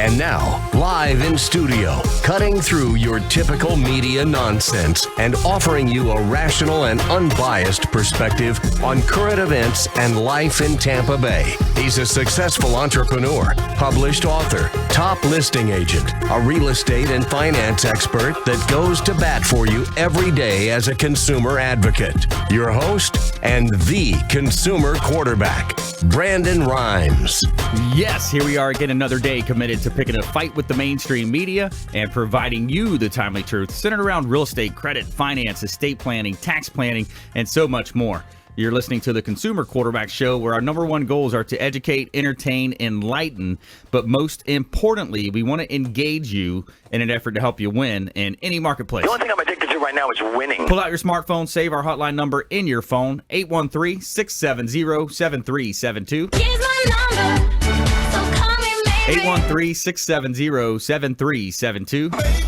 And now, live in studio, cutting through your typical media nonsense and offering you a rational and unbiased perspective on current events and life in Tampa Bay. He's a successful entrepreneur, published author, top listing agent, a real estate and finance expert that goes to bat for you every day as a consumer advocate. Your host and the consumer quarterback, Brandon Rhymes. Yes, here we are again, another day committed to picking a fight with the mainstream media and providing you the timely truth centered around real estate, credit, finance, estate planning, tax planning, and so much more. You're listening to the Consumer Quarterback Show, where our number one goals are to educate, entertain, enlighten, but most importantly, we want to engage you in an effort to help you win in any marketplace. The only thing I'm addicted to right now is winning. Pull out your smartphone, save our hotline number in your phone, 813-670-7372. Here's my number, so call me maybe. 813-670-7372.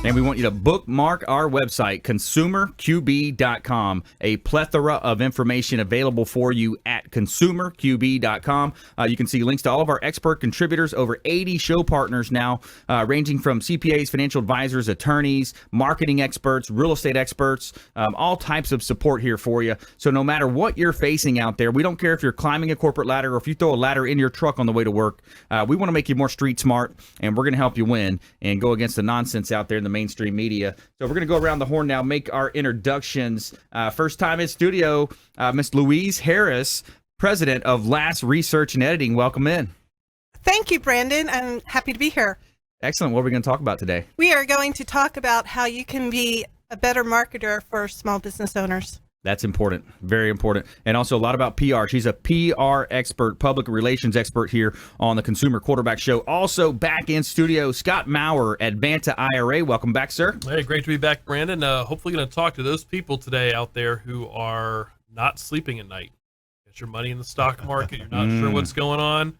And we want you to bookmark our website, consumerqb.com. A plethora of information available for you at consumerqb.com. You can see links to all of our expert contributors, over 80 show partners now, ranging from CPAs, financial advisors, attorneys, marketing experts, real estate experts, all types of support here for you. So no matter what you're facing out there, we don't care if you're climbing a corporate ladder or if you throw a ladder in your truck on the way to work. We want to make you more street smart, and we're going to help you win and go against the nonsense out there in the mainstream media. So we're going to go around the horn now, make our introductions. First time in studio, Miss Louise Harris, president of Last Research and Editing. Welcome in. Thank you, Brandon. I'm happy to be here. Excellent. What are we going to talk about today? We are going to talk about how you can be a better marketer for small business owners. That's important. Very important. And also a lot about PR. She's a PR expert, public relations expert here on the Consumer Quarterback Show. Also back in studio, Scott Maurer, Advanta IRA. Welcome back, sir. Hey, great to be back, Brandon. Hopefully going to talk to those people today out there who are not sleeping at night. Get your money in the stock market. You're not sure what's going on.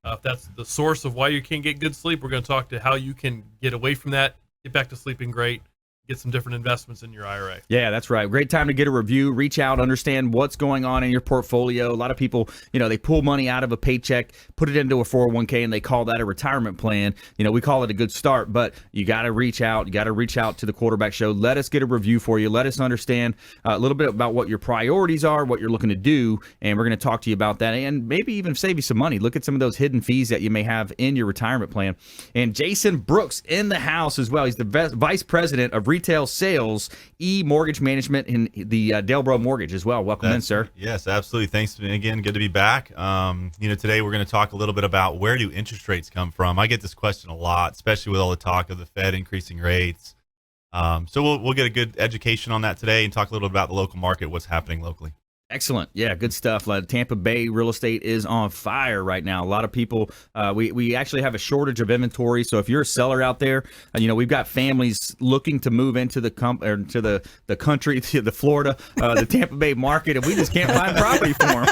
If that's the source of why you can't get good sleep, we're going to talk to how you can get away from that, get back to sleeping great, get some different investments in your IRA. Yeah, that's right. Great time to get a review, reach out, understand what's going on in your portfolio. A lot of people, they pull money out of a paycheck, put it into a 401k, and they call that a retirement plan. We call it a good start, but you got to reach out. You got to reach out to the Quarterback Show. Let us get a review for you. Let us understand a little bit about what your priorities are, what you're looking to do, and we're going to talk to you about that and maybe even save you some money. Look at some of those hidden fees that you may have in your retirement plan. And Jason Brooks in the house as well. He's the vice president of retail sales, mortgage management in the Delbro Mortgage as well. Welcome in, sir. Yes, absolutely. Thanks again. Good to be back. Today we're going to talk a little bit about where do interest rates come from. I get this question a lot, especially with all the talk of the Fed increasing rates. So we'll get a good education on that today and talk a little bit about the local market, what's happening locally. Excellent. Yeah, good stuff. Tampa Bay real estate is on fire right now. A lot of people, we actually have a shortage of inventory. So if you're a seller out there, we've got families looking to move into the country, to the Florida, the Tampa Bay market, and we just can't find property for them.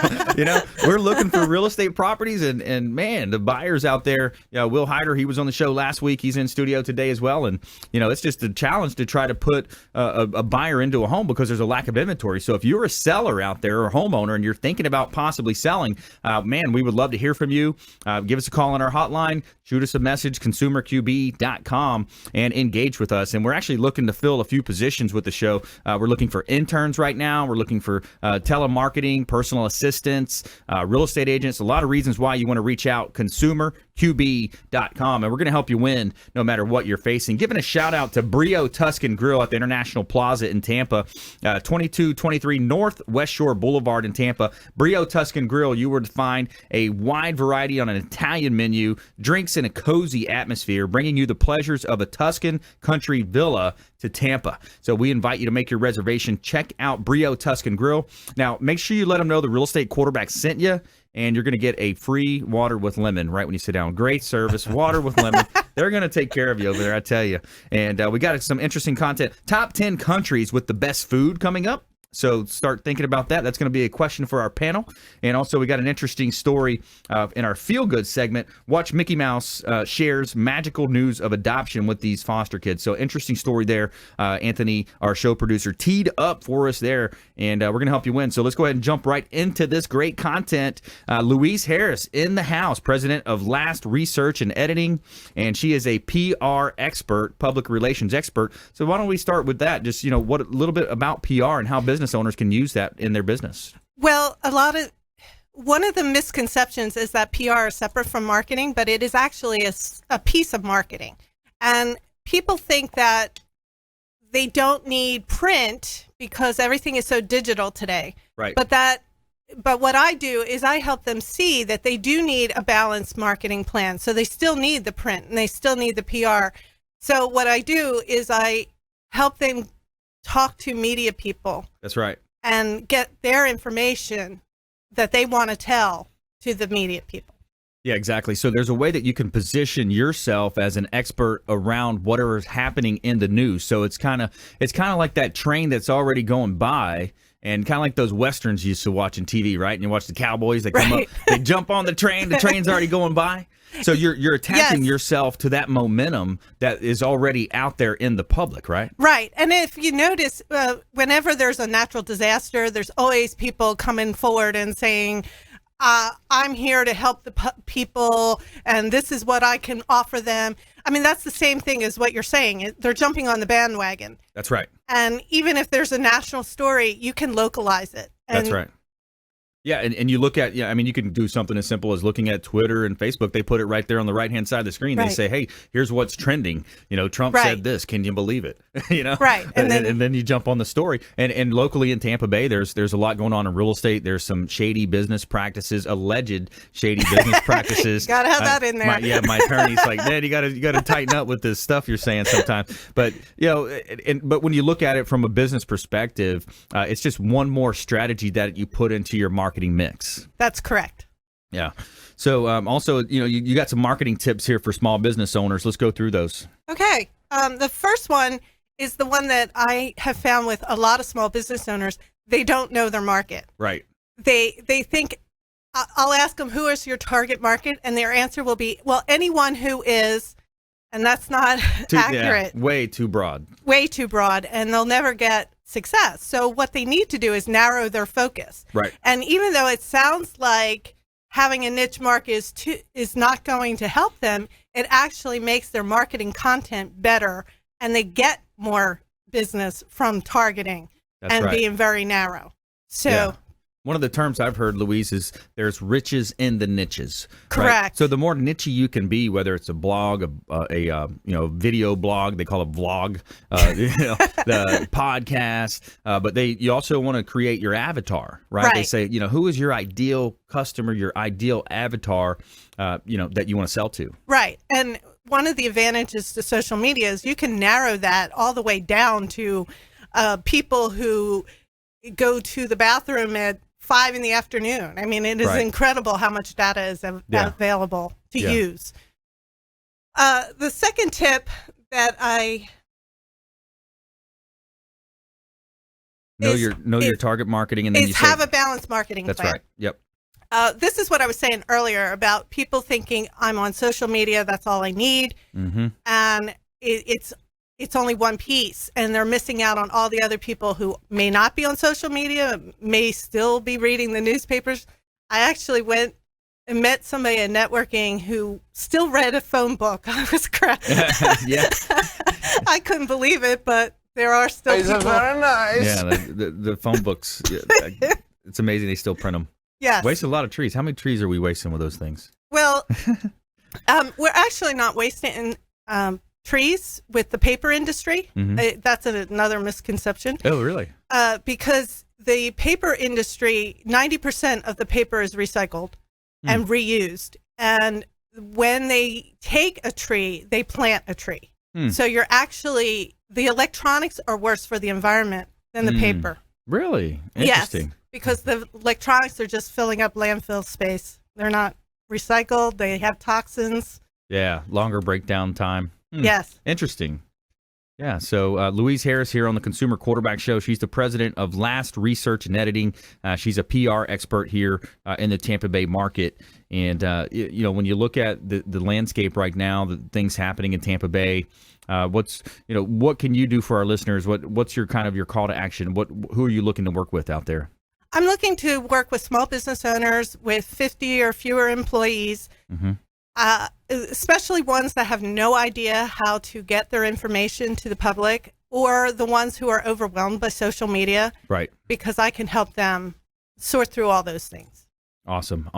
We're looking for real estate properties, and man, the buyers out there. Will Hyder, he was on the show last week. He's in studio today as well, and it's just a challenge to try to put a buyer into a home because there's a lack of inventory. So if you're a seller out there or a homeowner and you're thinking about possibly selling, we would love to hear from you. Give us a call on our hotline, shoot us a message, consumerqb.com, and engage with us. And we're actually looking to fill a few positions with the show. We're looking for interns right now. We're looking for telemarketing, personal assistants, real estate agents, a lot of reasons why you want to reach out, consumerqb.com. And we're going to help you win no matter what you're facing. Giving a shout out to Brio Tuscan Grill at the International Plaza in Tampa, 2223 North West Shore Boulevard in Tampa. Brio Tuscan Grill, you would find a wide variety on an Italian menu, drinks in a cozy atmosphere, bringing you the pleasures of a Tuscan country villa to Tampa. So we invite you to make your reservation. Check out Brio Tuscan Grill. Now, make sure you let them know the real estate quarterback sent you, and you're going to get a free water with lemon right when you sit down. Great service, water with lemon. They're going to take care of you over there, I tell you. And we got some interesting content. Top 10 countries with the best food coming up. So start thinking about that. That's going to be a question for our panel. And also, we got an interesting story in our Feel Good segment. Watch Mickey Mouse shares magical news of adoption with these foster kids. So interesting story there. Anthony, our show producer, teed up for us there, and we're going to help you win. So let's go ahead and jump right into this great content. Louise Harris in the house, president of Last Research and Editing, and she is a PR expert, public relations expert. So why don't we start with that? Just, what a little bit about PR and how business owners can use that in their business. Well, one of the misconceptions is that PR is separate from marketing, but it is actually a piece of marketing. And people think that they don't need print because everything is so digital today. Right. But what I do is I help them see that they do need a balanced marketing plan. So they still need the print and they still need the PR. So what I do is I help them talk to media people. That's right. And get their information that they want to tell to the media people. Yeah, exactly. So there's a way that you can position yourself as an expert around whatever is happening in the news. So it's kind of like that train that's already going by. And kind of like those Westerns you used to watch on TV, right? And you watch the cowboys, they come up, they jump on the train's already going by. So you're attaching yourself to that momentum that is already out there in the public, right? Right. And if you notice, whenever there's a natural disaster, there's always people coming forward and saying, I'm here to help the people, and this is what I can offer them. I mean, that's the same thing as what you're saying. They're jumping on the bandwagon. That's right. And even if there's a national story, you can localize it. That's right. Yeah, and you look at, you can do something as simple as looking at Twitter and Facebook. They put it right there on the right-hand side of the screen. Right. They say, hey, here's what's trending. Trump said this. Can you believe it? Right. And then you jump on the story. And locally in Tampa Bay, there's a lot going on in real estate. There's some shady business practices, alleged shady business practices. Got to have that in there. My attorney's like, man, you got to tighten up with this stuff you're saying sometimes. But, but when you look at it from a business perspective, it's just one more strategy that you put into your marketing mix. That's correct. Yeah. So also, you got some marketing tips here for small business owners. Let's go through those. Okay. The first one is the one that I have found with a lot of small business owners. They don't know their market. Right. They think, I'll ask them, who is your target market? And their answer will be, well, anyone who is, and that's not accurate. Yeah, way too broad. Way too broad. And they'll never get success. So what they need to do is narrow their focus. Right. And even though it sounds like having a niche market is not going to help them, it actually makes their marketing content better, and they get more business from targeting being very narrow. So one of the terms I've heard, Louise, is there's riches in the niches. Correct. Right? So the more niche you can be, whether it's a blog, a video blog, they call it vlog, the podcast, but you also want to create your avatar, right? They say, who is your ideal customer, your ideal avatar, that you want to sell to. Right. And one of the advantages to social media is you can narrow that all the way down to people who go to the bathroom at 5 p.m. I mean, it is incredible how much data is available to use. The second tip that know your target marketing, and then you have a balanced marketing plan. That's right. Yep. This is what I was saying earlier about people thinking I'm on social media. That's all I need, and it's only one piece, and they're missing out on all the other people who may not be on social media, may still be reading the newspapers. I actually went and met somebody at networking who still read a phone book. I was cracking. Yeah. I couldn't believe it, but there are still people. Very nice. Yeah, the phone books. It's amazing they still print them. Yes. Waste a lot of trees. How many trees are we wasting with those things? Well, we're actually not wasting trees with the paper industry. That's another misconception. Oh, really? Because the paper industry, 90% of the paper is recycled and reused. And when they take a tree, they plant a tree. So you're actually, the electronics are worse for the environment than the paper. Really? Interesting. Yes, because the electronics are just filling up landfill space. They're not recycled. They have toxins. Yeah, longer breakdown time. Yes. Interesting. Yeah, so Louise Harris here on the Consumer Quarterback Show. She's the president of Last Research and Editing. She's a PR expert here in the Tampa Bay market. And, when you look at the landscape right now, the things happening in Tampa Bay, what can you do for our listeners? What's your your call to action? Who are you looking to work with out there? I'm looking to work with small business owners with 50 or fewer employees, especially ones that have no idea how to get their information to the public, or the ones who are overwhelmed by social media. Right. Because I can help them sort through all those things. Awesome.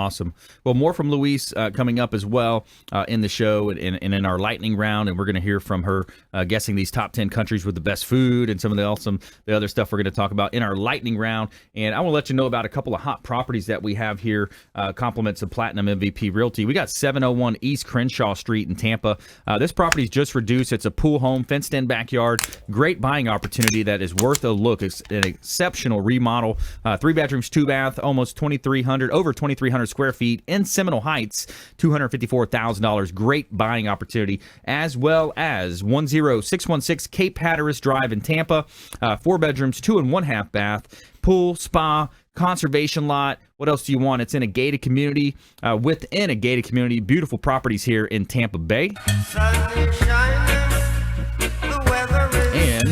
Well, more from Louise coming up as well in the show and in our lightning round, and we're going to hear from her guessing these top 10 countries with the best food and some of the other stuff we're going to talk about in our lightning round. And I want to let you know about a couple of hot properties that we have here, compliments of Platinum MVP Realty. We got 701 East Crenshaw Street in Tampa. This property is just reduced. It's a pool home, fenced-in backyard, great buying opportunity that is worth a look. It's an exceptional remodel, 3 bedrooms, 2 bath, almost 2,300 square feet in Seminole Heights, $254,000. Great buying opportunity, as well as 10616 Cape Hatteras Drive in Tampa, 4 bedrooms, 2 and 1/2 bath, pool, spa, conservation lot. What else do you want? It's in a gated community, within a gated community. Beautiful properties here in Tampa Bay. And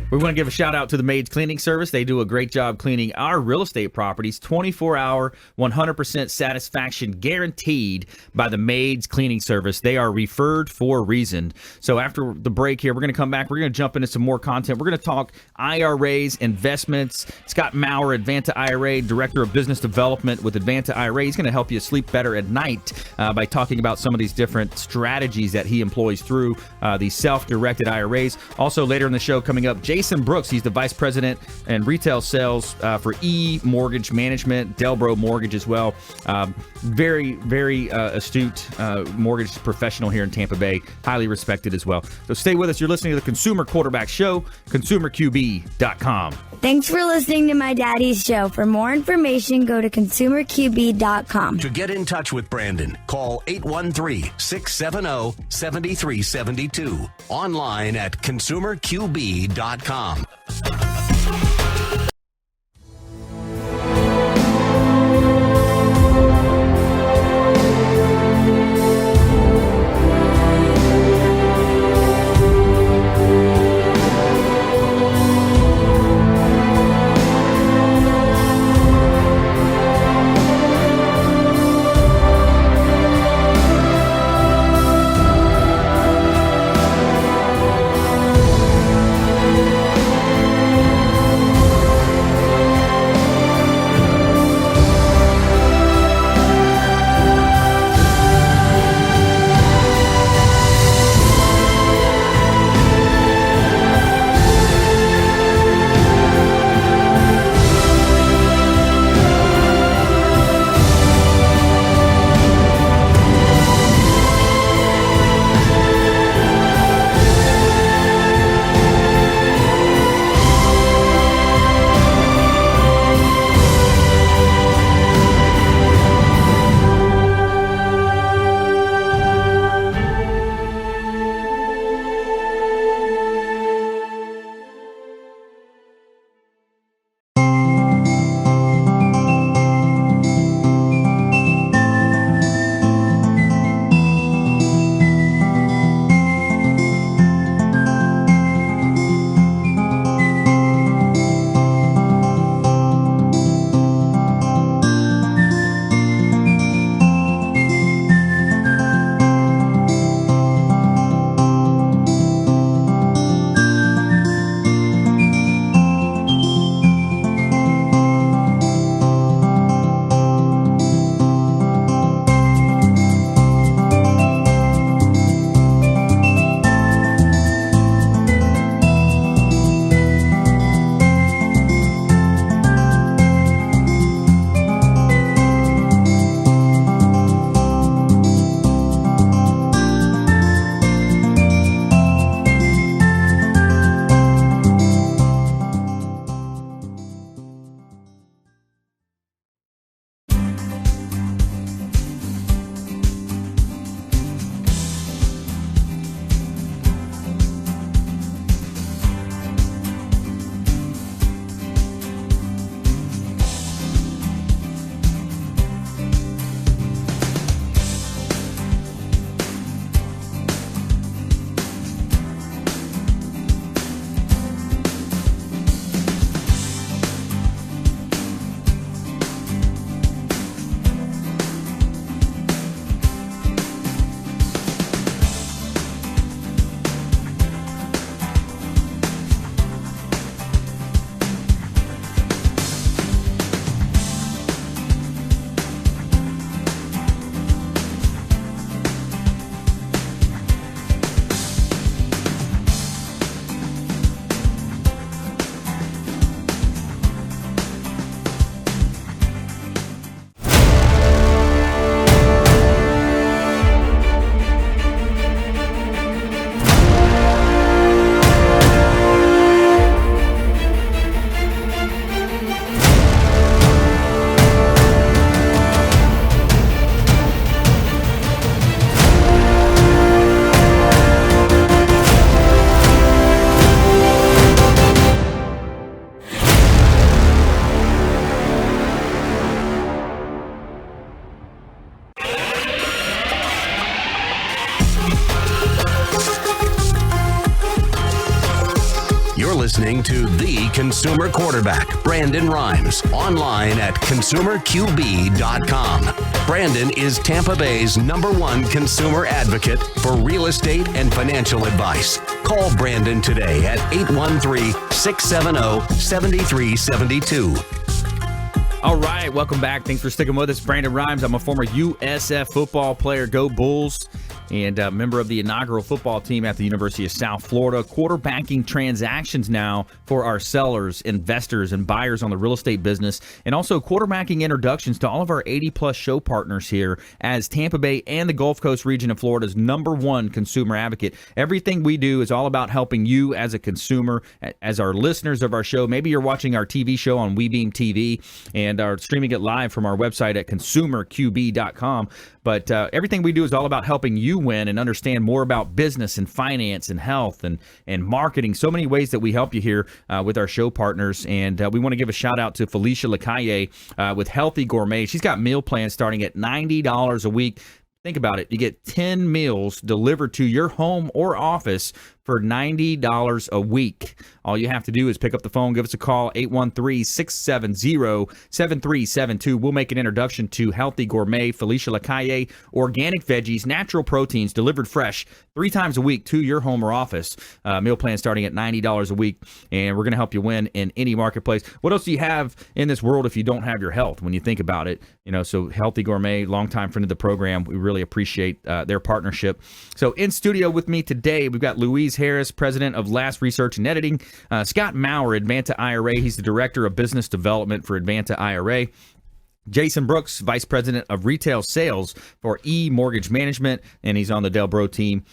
we want to give a shout out to the Maids Cleaning Service. They do a great job cleaning our real estate properties. 24-hour, 100% satisfaction guaranteed by the Maids Cleaning Service. They are referred for a reason. So after the break here, we're going to come back. We're going to jump into some more content. We're going to talk IRAs, investments. Scott Maurer, Advanta IRA, Director of Business Development with Advanta IRA. He's going to help you sleep better at night by talking about some of these different strategies that he employs through these self-directed IRAs. Also, later in the show, coming up, Jason Brooks. He's the Vice President and Retail Sales for E-Mortgage Management, Delbro Mortgage as well. Very, very astute mortgage professional here in Tampa Bay. Highly respected as well. So stay with us. You're listening to the Consumer Quarterback Show, ConsumerQB.com. Thanks for listening to my daddy's show. For more information, go to ConsumerQB.com. To get in touch with Brandon, call 813-670-7372. Online at ConsumerQB.com. listening to the consumer quarterback, Brandon Rhymes, online at consumerqb.com. Brandon is Tampa Bay's #1 consumer advocate for real estate and financial advice. Call Brandon today at 813-670-7372. All right, welcome back. Thanks for sticking with us. Brandon Rhymes. I'm a former USF football player. Go Bulls. And a member of the inaugural football team at the University of South Florida. Quarterbacking transactions now for our sellers, investors, and buyers on the real estate business. And also quarterbacking introductions to all of our 80-plus show partners here as Tampa Bay and the Gulf Coast region of Florida's #1 consumer advocate. Everything we do is all about helping you as a consumer, as our listeners of our show. Maybe you're watching our TV show on WeBeam TV and are streaming it live from our website at consumerqb.com. But everything we do is all about helping you win and understand more about business and finance and health and marketing. So many ways that we help you here with our show partners. And we want to give a shout out to Felicia Lacaille with Healthy Gourmet. She's got meal plans starting at $90 a week. Think about it. You get 10 meals delivered to your home or office for $90 a week. All you have to do is pick up the phone, give us a call, 813-670-7372. We'll make an introduction to Healthy Gourmet, Felicia Lacaille, organic veggies, natural proteins, delivered fresh 3 times a week to your home or office. Meal plan starting at $90 a week, and we're going to help you win in any marketplace. What else do you have in this world if you don't have your health when you think about it? You know, so Healthy Gourmet, longtime friend of the program. We really appreciate their partnership. So in studio with me today, we've got Louise Harris, president of Last Research and Editing. Scott Maurer, Advanta IRA. He's the director of business development for Advanta IRA. Jason Brooks, Vice President of Retail Sales for eMortgage Management, and he's on the Delbro team.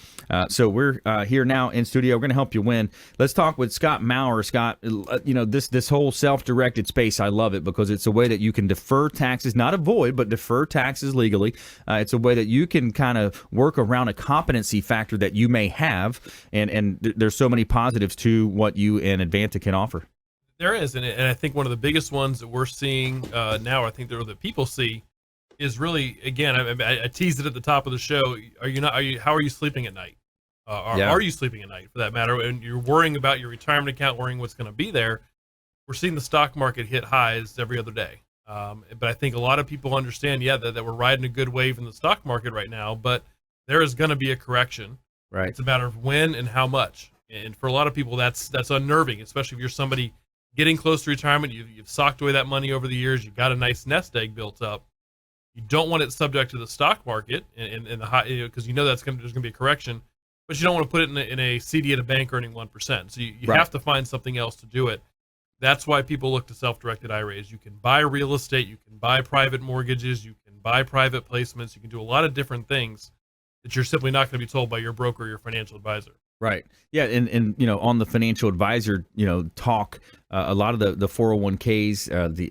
So we're here now in studio. We're going to help you win. Let's talk with Scott Maurer. Scott, you know, this whole self-directed space, I love it because it's a way that you can defer taxes, not avoid, but defer taxes legally. It's a way that you can kind of work around a competency factor that you may have, and there's so many positives to what you and Advanta can offer. There is, and I think one of the biggest ones that we're seeing now, I think that people see, is really, again, I teased it at the top of the show. How are you sleeping at night? Are you sleeping at night, for that matter? And you're worrying about your retirement account, worrying what's going to be there. We're seeing the stock market hit highs every other day. But I think a lot of people understand, that we're riding a good wave in the stock market right now, but there is going to be a correction. Right. It's a matter of when and how much. And for a lot of people, that's unnerving, especially if you're somebody getting close to retirement. You've socked away that money over the years. You've got a nice nest egg built up. You don't want it subject to the stock market and the high, because there's going to be a correction, but you don't want to put it in a CD at a bank earning 1%. So you Right. have to find something else to do it. That's why people look to self-directed IRAs. You can buy real estate, you can buy private mortgages, you can buy private placements, you can do a lot of different things that you're simply not going to be told by your broker or your financial advisor. Right. Yeah. And on the financial advisor, talk, a lot of the 401ks, the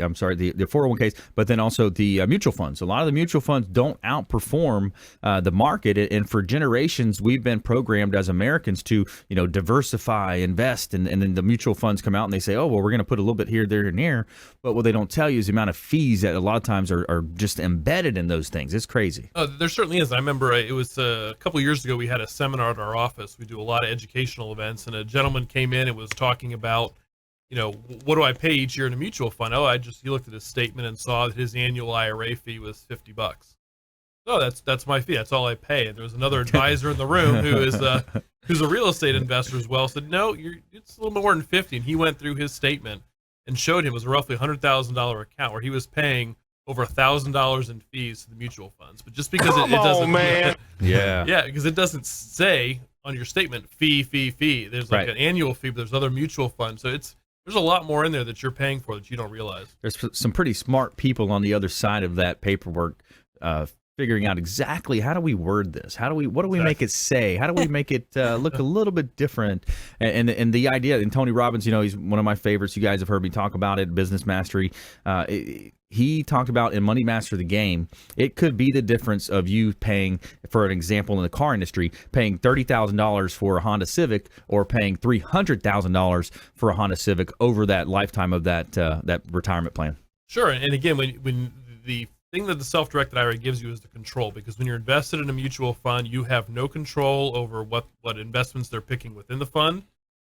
401ks, but then also the mutual funds. A lot of the mutual funds don't outperform the market. And for generations, we've been programmed as Americans to, diversify, invest. And then the mutual funds come out and they say, oh, well, we're going to put a little bit here, there, and there. But what they don't tell you is the amount of fees that a lot of times are just embedded in those things. It's crazy. There certainly is. I remember it was a couple of years ago, we had a seminar at our office. We do a lot of educational events, and a gentleman came in and was talking about, what do I pay each year in a mutual fund? Oh, he looked at his statement and saw that his annual IRA fee was $50. Oh, that's my fee. That's all I pay. And there was another advisor in the room who's a real estate investor as well. Said, no, it's a little more than 50. And he went through his statement and showed him it was a roughly $100,000 account where he was paying over $1,000 in fees to the mutual funds. But just because it doesn't, man. Yeah. Because it doesn't say on your statement fee. There's like an annual fee, but there's other mutual funds. So there's a lot more in there that you're paying for that you don't realize. There's some pretty smart people on the other side of that paperwork, figuring out exactly how do we word this? What do we make it say? How do we make it look a little bit different? And the idea, and Tony Robbins, he's one of my favorites. You guys have heard me talk about it, Business Mastery. He talked about in Money Master the Game, it could be the difference of you paying, for an example, in the car industry, paying $30,000 for a Honda Civic or paying $300,000 for a Honda Civic over that lifetime of that retirement plan. Sure. And again, when the thing that the self-directed IRA gives you is the control, because when you're invested in a mutual fund, you have no control over what investments they're picking within the fund.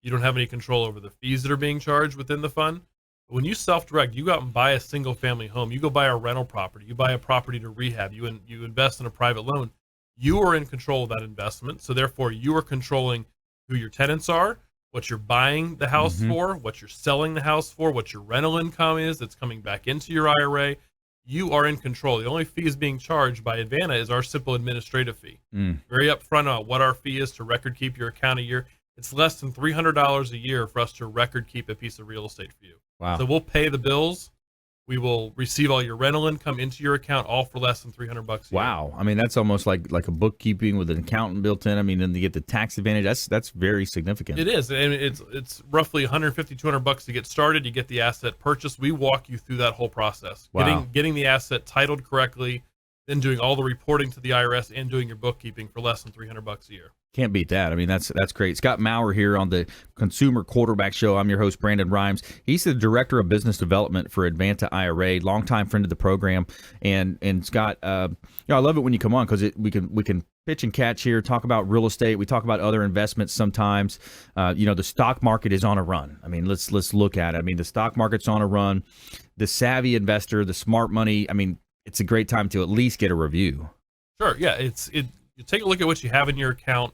You don't have any control over the fees that are being charged within the fund. When you self-direct, you go out and buy a single-family home. You go buy a rental property. You buy a property to rehab. You invest in a private loan. You are in control of that investment. So therefore, you are controlling who your tenants are, what you're buying the house for, what you're selling the house for, what your rental income is that's coming back into your IRA. You are in control. The only fees being charged by Advanta is our simple administrative fee. Very upfront on what our fee is to record keep your account a year. It's less than $300 a year for us to record keep a piece of real estate for you. Wow. So we'll pay the bills. We will receive all your rental income into your account, all for less than $300 a year. Wow. I mean, that's almost like a bookkeeping with an accountant built in. I mean, and you get the tax advantage. That's very significant. It is. And it's roughly $150, $200 to get started. You get the asset purchased. We walk you through that whole process. Wow. Getting the asset titled correctly, then doing all the reporting to the IRS and doing your bookkeeping for less than $300 a year. Can't beat that. I mean, that's great. Scott Maurer here on the Consumer Quarterback Show. I'm your host, Brandon Rhymes. He's the Director of Business Development for Advanta IRA, longtime friend of the program. And Scott, I love it when you come on because we can pitch and catch here, talk about real estate. We talk about other investments sometimes. The stock market is on a run. I mean, let's look at it. I mean, the stock market's on a run. The savvy investor, the smart money. I mean, it's a great time to at least get a review. Sure. Yeah. You take a look at what you have in your account.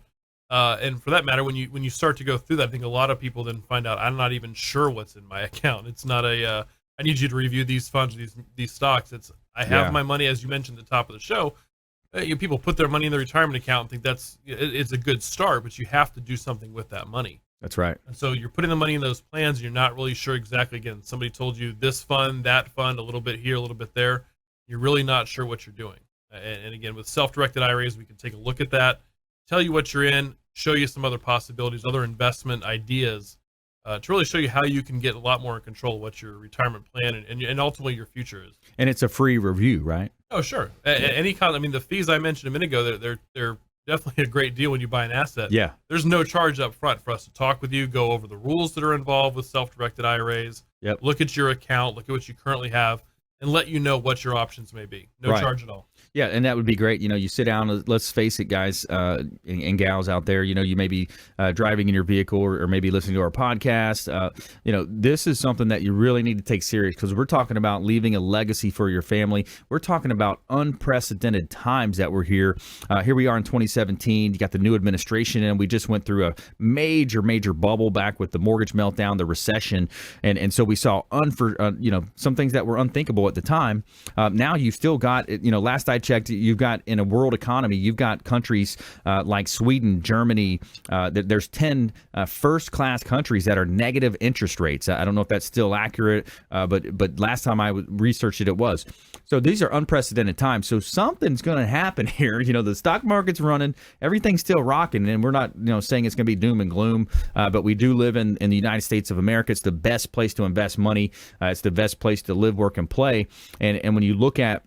And for that matter, when you start to go through that, I think a lot of people then find out I'm not even sure what's in my account. It's not I need you to review these funds, these stocks. I have my money, as you mentioned at the top of the show. People put their money in their retirement account and think it's a good start, but you have to do something with that money. That's right. And so you're putting the money in those plans, and you're not really sure exactly. Again, somebody told you this fund, that fund, a little bit here, a little bit there. You're really not sure what you're doing. And again, with self-directed IRAs, we can take a look at that, tell you what you're in, show you some other possibilities, other investment ideas, to really show you how you can get a lot more in control of what your retirement plan and ultimately your future is. And it's a free review, right? Oh, sure. Any kind. I mean, the fees I mentioned a minute ago, they're definitely a great deal when you buy an asset. Yeah. There's no charge up front for us to talk with you, go over the rules that are involved with self-directed IRAs. Yep. Look at your account, look at what you currently have, and let you know what your options may be. No Right. charge at all. Yeah, and that would be great. You sit down, let's face it, guys and gals out there, you may be driving in your vehicle or maybe listening to our podcast. This is something that you really need to take serious because we're talking about leaving a legacy for your family. We're talking about unprecedented times that we're here. Here we are in 2017. You got the new administration in. We just went through a major bubble back with the mortgage meltdown, the recession. And so we saw some things that were unthinkable at the time. Now you've still got, last I checked, you've got in a world economy, you've got countries like Sweden, Germany. There's 10 first-class countries that are negative interest rates. I don't know if that's still accurate, but last time I researched it, it was. So these are unprecedented times. So something's going to happen here. The stock market's running, everything's still rocking, and we're not saying it's going to be doom and gloom, but we do live in the United States of America. It's the best place to invest money. It's the best place to live, work, and play. And when you look at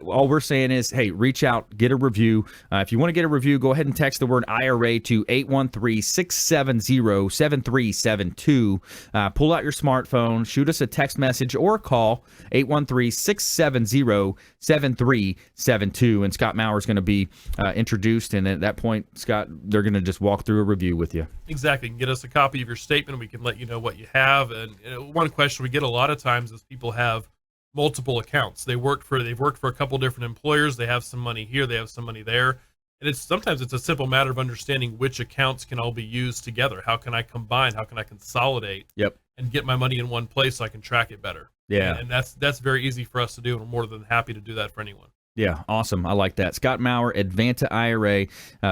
all we're saying is, hey, reach out, get a review. If you want to get a review, go ahead and text the word IRA to 813-670-7372. Pull out your smartphone, shoot us a text message or a call, 813-670-7372. And Scott Maurer is going to be introduced. And at that point, Scott, they're going to just walk through a review with you. Exactly. You can get us a copy of your statement. We can let you know what you have. And one question we get a lot of times is people have multiple accounts. They've worked for a couple different employers. They have some money here, they have some money there. And sometimes it's a simple matter of understanding which accounts can all be used together. How can I combine? How can I consolidate? Yep. And get my money in one place so I can track it better. Yeah. And that's very easy for us to do, and we're more than happy to do that for anyone. Yeah, awesome. I like that. Scott Maurer, Advanta IRA,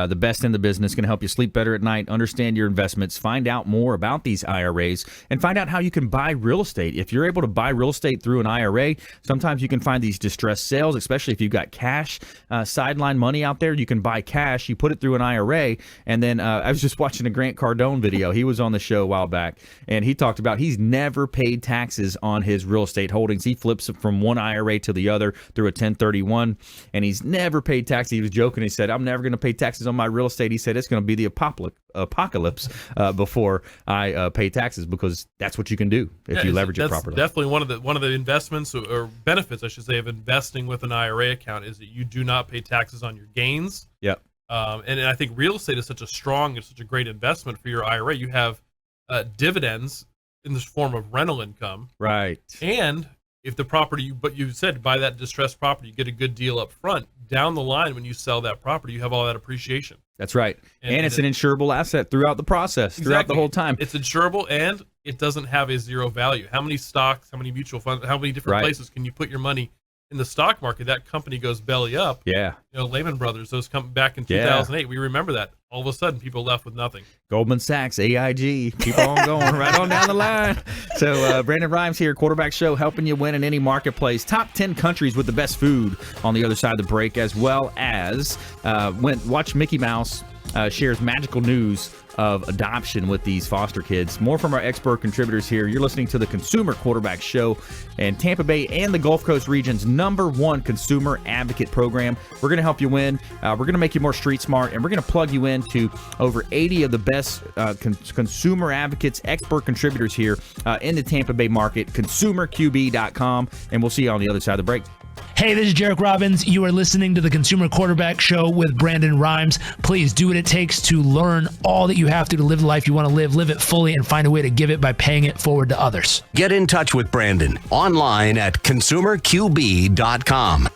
the best in the business, going to help you sleep better at night, understand your investments, find out more about these IRAs, and find out how you can buy real estate. If you're able to buy real estate through an IRA, sometimes you can find these distressed sales, especially if you've got cash, sideline money out there. You can buy cash, you put it through an IRA, and then I was just watching a Grant Cardone video. He was on the show a while back, and he talked about he's never paid taxes on his real estate holdings. He flips it from one IRA to the other through a 1031. And he's never paid taxes. He was joking. He said, I'm never going to pay taxes on my real estate. He said, it's going to be the apocalypse before I pay taxes, because that's what you can do if you leverage it properly. Definitely one of the investments or benefits, I should say, of investing with an IRA account is that you do not pay taxes on your gains. Yep. And I think real estate is such a great investment for your IRA. You have dividends in the form of rental income. Right. And if the property, but you said buy that distressed property, you get a good deal up front. Down the line, when you sell that property, you have all that appreciation. That's right. And it's an insurable asset throughout the process, throughout the whole time. It's insurable, and it doesn't have a zero value. How many stocks, how many mutual funds, how many different places can you put your money in the stock market? That company goes belly up. Yeah. Lehman Brothers, those come back in 2008. We remember that. All of a sudden, people left with nothing. Goldman Sachs, AIG, keep on going right on down the line. So Brandon Rhymes here, Quarterback Show, helping you win in any marketplace. Top 10 countries with the best food on the other side of the break, as well as watch Mickey Mouse shares magical news of adoption with these foster kids. More from our expert contributors here. You're listening to the Consumer Quarterback Show, and Tampa Bay and the Gulf Coast region's #1 consumer advocate program. We're going to help you win. We're going to make you more street smart, and we're going to plug you into over 80 of the best consumer advocates, expert contributors here in the Tampa Bay market. ConsumerQB.com, and we'll see you on the other side of the break. Hey, this is Jarek Robbins. You are listening to the Consumer Quarterback Show with Brandon Rhymes. Please do what it takes to learn all that you have to live the life you want to live it fully, and find a way to give it by paying it forward to others. Get in touch with Brandon online at ConsumerQB.com.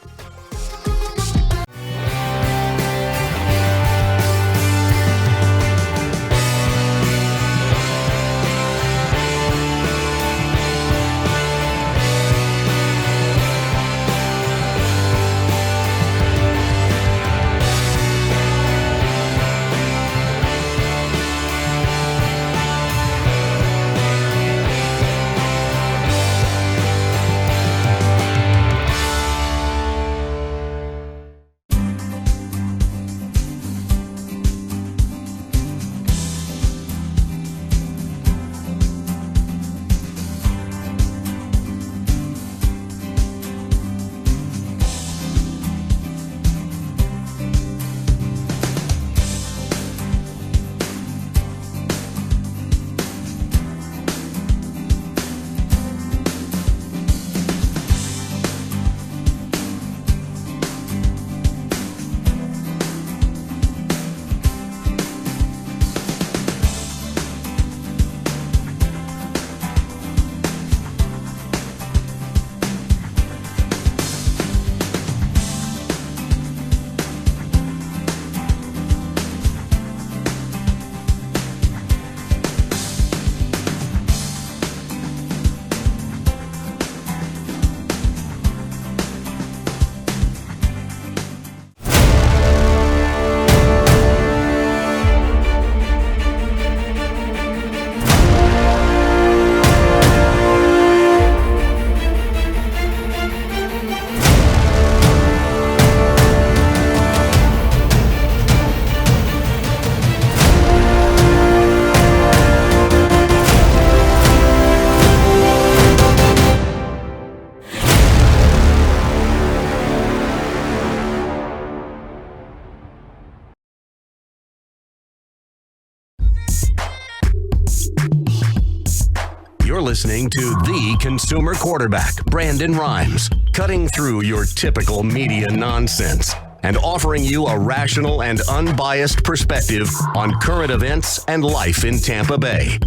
You're listening to the Consumer Quarterback, Brandon Rhymes, cutting through your typical media nonsense and offering you a rational and unbiased perspective on current events and life in Tampa Bay.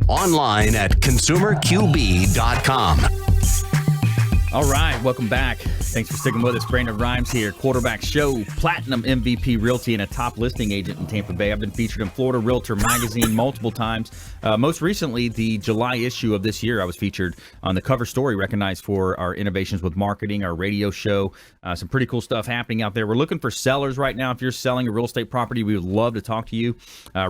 Online at ConsumerQB.com. All right, welcome back. Thanks for sticking with us. Brandon Rhymes here, Quarterback Show, Platinum MVP Realty, and a top listing agent in Tampa Bay. I've been featured in Florida Realtor Magazine multiple times. Most recently, the July issue of this year, I was featured on the cover story, recognized for our innovations with marketing, our radio show, some pretty cool stuff happening out there. We're looking for sellers right now. If you're selling a real estate property, we would love to talk to you.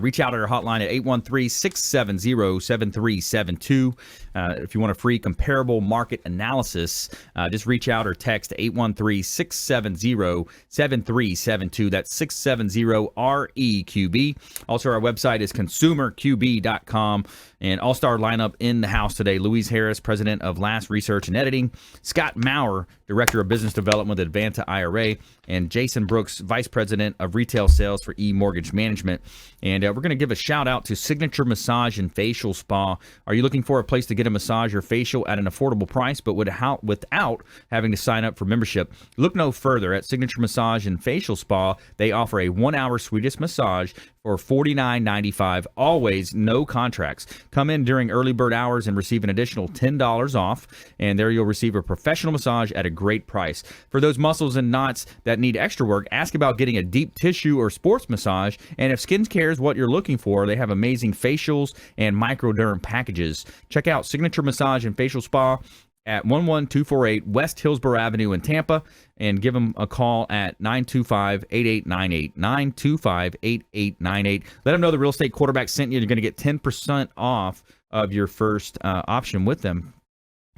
Reach out at our hotline at 813-670-7372. If you want a free comparable market analysis, just reach out or text 813-670-7372. That's 670-REQB. Also, our website is consumerqb.com. And all-star lineup in the house today. Louise Harris, president of Last Research and Editing. Scott Maurer, director of business development with Advanta IRA. And Jason Brooks, vice president of retail sales for eMortgage Management. And we're going to give a shout out to Signature Massage and Facial Spa. Are you looking for a place to get a massage or facial at an affordable price, but with without having to sign up for membership. Look no further. At Signature Massage and Facial Spa, they offer a 1-hour Swedish massage for $49.95. Always no contracts. Come in during early bird hours and receive an additional $10 off, and there you'll receive a professional massage at a great price. For those muscles and knots that need extra work, ask about getting a deep tissue or sports massage, and if skincare is what you're looking for, they have amazing facials and microderm packages. Check out Signature Massage and Facial Spa at 11248 West Hillsborough Avenue in Tampa, and give them a call at 925-8898, 925-8898. Let them know the Real Estate Quarterback sent you. You're going to get 10% off of your first option with them.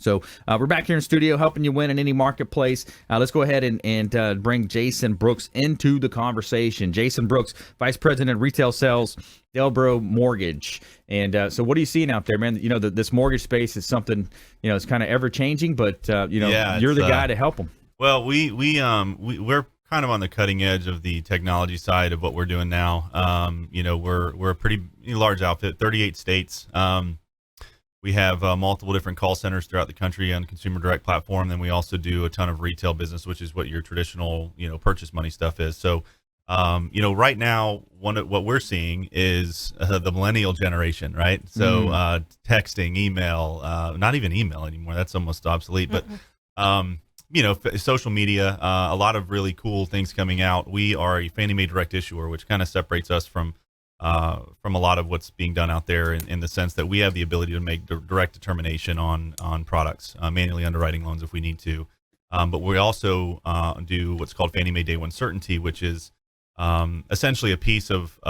So we're back here in studio helping you win in any marketplace. Let's go ahead and bring Jason Brooks into the conversation. Jason Brooks, Vice President of Retail Sales, Delbro Mortgage. And so what are you seeing out there, man? You know, this mortgage space is something, you know, it's kind of ever changing, but, you're the guy to help them. Well, we're kind of on the cutting edge of the technology side of what we're doing now. We're a pretty large outfit, 38 states. We have multiple different call centers throughout the country on the Consumer Direct platform. Then we also do a ton of retail business, which is what your traditional, purchase money stuff is. So, right now, what we're seeing is the millennial generation, right? So texting, email, not even email anymore. That's almost obsolete. But, social media, a lot of really cool things coming out. We are a Fannie Mae direct issuer, which kind of separates us from a lot of what's being done out there in the sense that we have the ability to make direct determination on products, manually underwriting loans if we need to. But we also do what's called Fannie Mae Day One Certainty, which is essentially a piece of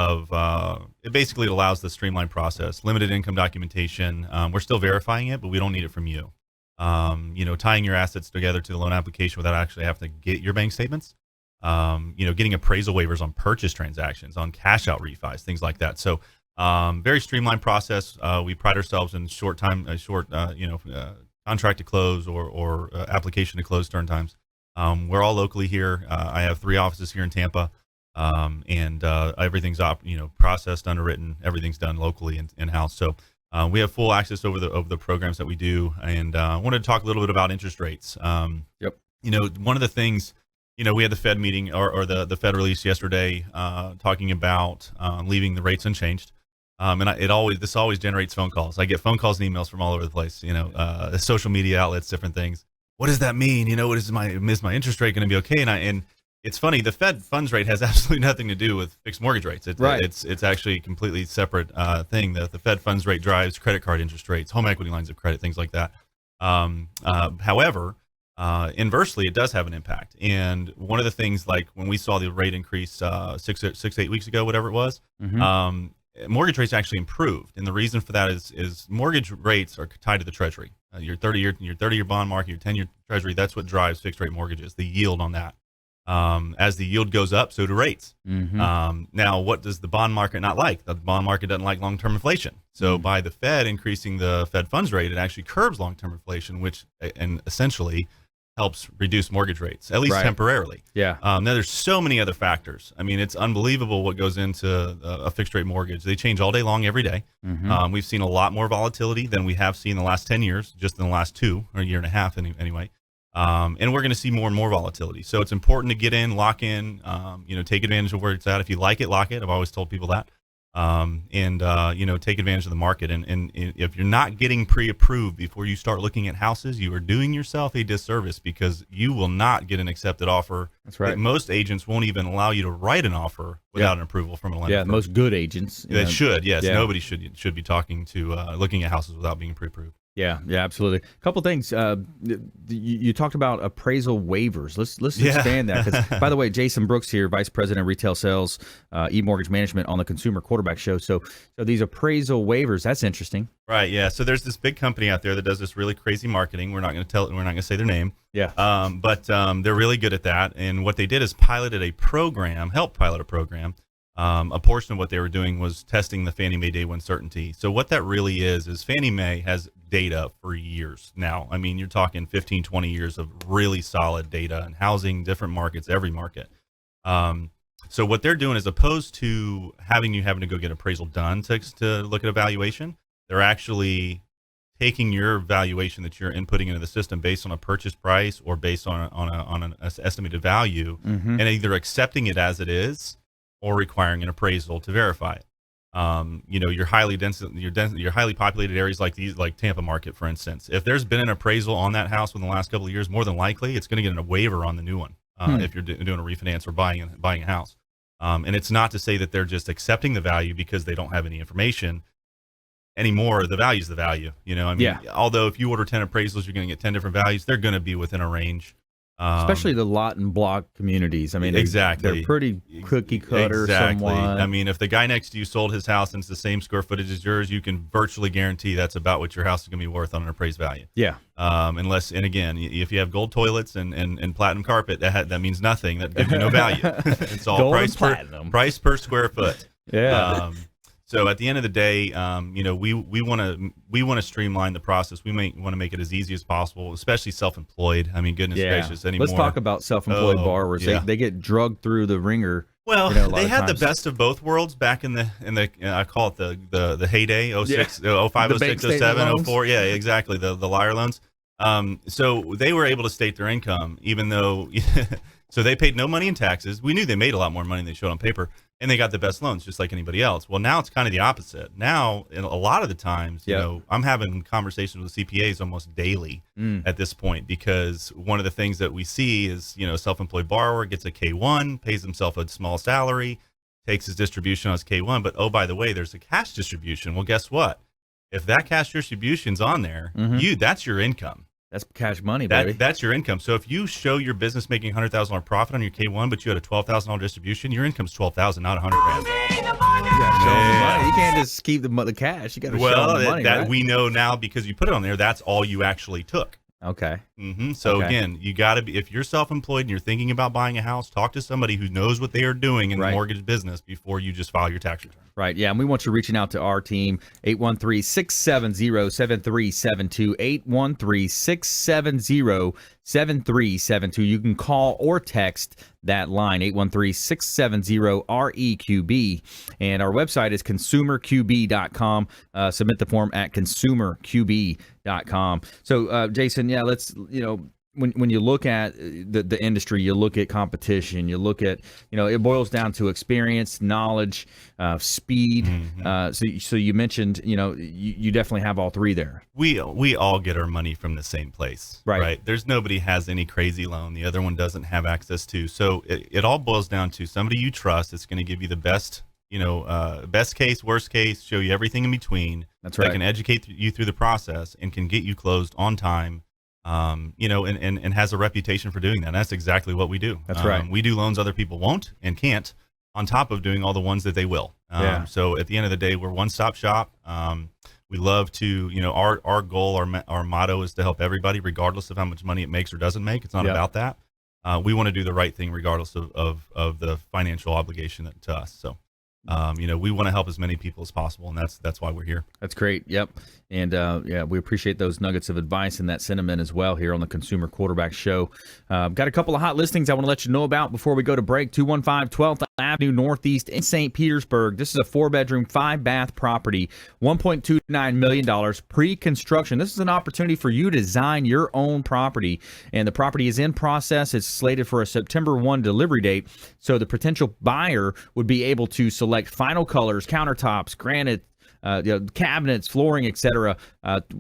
it basically allows the streamlined process, limited income documentation. We're still verifying it, but we don't need it from you. Tying your assets together to the loan application without actually having to get your bank statements. Getting appraisal waivers on purchase transactions, on cash out refis, things like that. So, very streamlined process. We pride ourselves in contract to close or application to close turn times. We're all locally here. I have 3 offices here in Tampa, and everything's processed, underwritten. Everything's done locally in house. So, we have full access over the programs that we do. And I wanted to talk a little bit about interest rates. One of the things. We had the Fed meeting or the Fed release yesterday talking about leaving the rates unchanged. And this always generates phone calls. I get phone calls and emails from all over the place, social media outlets, different things. What does that mean? Is my interest rate going to be okay? And it's funny, the Fed funds rate has absolutely nothing to do with fixed mortgage rates. It's actually a completely separate thing. The Fed funds rate drives credit card interest rates, home equity lines of credit, things like that. However, inversely, it does have an impact. And one of the things, like when we saw the rate increase 6-8 weeks ago, whatever it was, mortgage rates actually improved. And the reason for that is mortgage rates are tied to the Treasury. Your 30-year bond market, your 10-year Treasury, that's what drives fixed rate mortgages, the yield on that. As the yield goes up, so do rates. Now, what does the bond market not like? The bond market doesn't like long-term inflation. So by the Fed increasing the Fed funds rate, it actually curbs long-term inflation, which and essentially helps reduce mortgage rates, at least temporarily. Yeah. Now, there's so many other factors. I mean, it's unbelievable what goes into a fixed rate mortgage. They change all day long, every day. We've seen a lot more volatility than we have seen in the last 10 years, just in the last 2 or a year and a half anyway. And we're going to see more and more volatility. So it's important to get in, lock in, take advantage of where it's at. If you like it, lock it. I've always told people that. Take advantage of the market. And if you're not getting pre-approved before you start looking at houses, you are doing yourself a disservice because you will not get an accepted offer. That's right. Most agents won't even allow you to write an offer without an approval from a lender. Yeah, most good agents. They should, yes. Yeah. Nobody should be talking to looking at houses without being pre-approved. Yeah, absolutely. A couple things. You talked about appraisal waivers. Let's expand that. 'Cause, by the way, Jason Brooks here, Vice President of Retail Sales, eMortgage Management on the Consumer Quarterback Show. So these appraisal waivers, that's interesting. Right. Yeah. So there's this big company out there that does this really crazy marketing. We're not going to say their name. Yeah. But they're really good at that. And what they did is help pilot a program. A portion of what they were doing was testing the Fannie Mae Day One Certainty. So what that really is Fannie Mae has data for years now. I mean, you're talking 15, 20 years of really solid data and housing, different markets, every market. So what they're doing, as opposed to having to go get appraisal done to look at evaluation, they're actually taking your valuation that you're inputting into the system based on a purchase price or based on an estimated value, and either accepting it as it is or requiring an appraisal to verify it. Your highly populated areas like Tampa market, for instance, if there's been an appraisal on that house within the last couple of years, more than likely it's going to get a waiver on the new one if you're doing a refinance or buying a house. And it's not to say that they're just accepting the value because they don't have any information anymore. The value's the value. Although if you order 10 appraisals, you're going to get 10 different values. They're going to be within a range. Especially the lot and block communities. I mean, exactly. They're pretty cookie cutter. Exactly. Somewhat. I mean, if the guy next to you sold his house and it's the same square footage as yours, you can virtually guarantee that's about what your house is going to be worth on an appraised value. Yeah. If you have gold toilets and platinum carpet, that means nothing. That gives you no value. It's all price per square foot. Yeah. So at the end of the day, we want to streamline the process. We want to make it as easy as possible, especially self-employed. I mean, goodness gracious, anymore. Let's talk about self-employed borrowers. Yeah. They get drugged through the ringer. Well, they had the best of both worlds back in the I call it the heyday, 06, 05, 06, 07, 04. Yeah, exactly. The liar loans. So they were able to state their income, even though so they paid no money in taxes. We knew they made a lot more money than they showed on paper, and they got the best loans just like anybody else. Well, now it's kind of the opposite. Now, a lot of the times, I'm having conversations with CPAs almost daily at this point, because one of the things that we see is, a self-employed borrower gets a K1, pays himself a small salary, takes his distribution on his K1, but oh, by the way, there's a cash distribution. Well, guess what? If that cash distribution's on there, that's your income. That's cash money, baby. That's your income. So if you show your business making $100,000 profit on your K1, but you had a $12,000 distribution, your income's $12,000, not $100,000. You can't just keep the cash. You got to show them the money. Right? We know now, because you put it on there. That's all you actually took. Okay. So again, you got to be, if you're self-employed and you're thinking about buying a house, talk to somebody who knows what they are doing in the mortgage business before you just file your tax return. Right. Yeah. And we want you reaching out to our team, 813-670-7372, 813-670-7372. You can call or text that line, 813-670-REQB. And our website is consumerqb.com. Submit the form at consumerqb.com. So, Jason, let's, when you look at the industry, you look at competition, you look at, it boils down to experience, knowledge, speed. So you mentioned, you definitely have all three there. We all get our money from the same place, right? There's nobody has any crazy loan the other one doesn't have access to. So it all boils down to somebody you trust that's going to give you the best, best case, worst case, show you everything in between. That's right. That can educate you through the process and can get you closed on time. And has a reputation for doing that. And that's exactly what we do. That's right. We do loans other people won't and can't, on top of doing all the ones that they will. So at the end of the day, we're one-stop shop. We love to, our goal, our motto is to help everybody, regardless of how much money it makes or doesn't make. It's not about that. We want to do the right thing, regardless of the financial obligation to us. So. We want to help as many people as possible, and that's why we're here. That's great. Yep. And we appreciate those nuggets of advice and that sentiment as well here on the Consumer Quarterback Show. Got a couple of hot listings I want to let you know about before we go to break. 215 12th Avenue Northeast in St. Petersburg. This is a 4-bedroom, 5-bath property, $1.29 million pre-construction. This is an opportunity for you to design your own property, and the property is in process. It's slated for a September 1 delivery date, so the potential buyer would be able to select final colors, countertops, granite, cabinets, flooring, etc.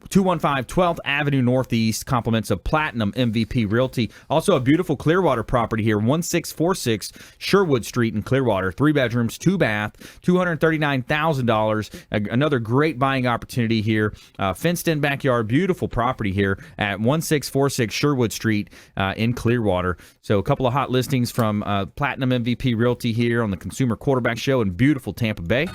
215 12th Avenue Northeast, compliments of Platinum MVP Realty. Also a beautiful Clearwater property here, 1646 Sherwood Street in Clearwater. 3 bedrooms, 2 bath, $239,000. Another great buying opportunity here. Fenced-in backyard, beautiful property here at 1646 Sherwood Street in Clearwater. So a couple of hot listings from Platinum MVP Realty here on the Consumer Quarterback Show in beautiful Tampa Bay.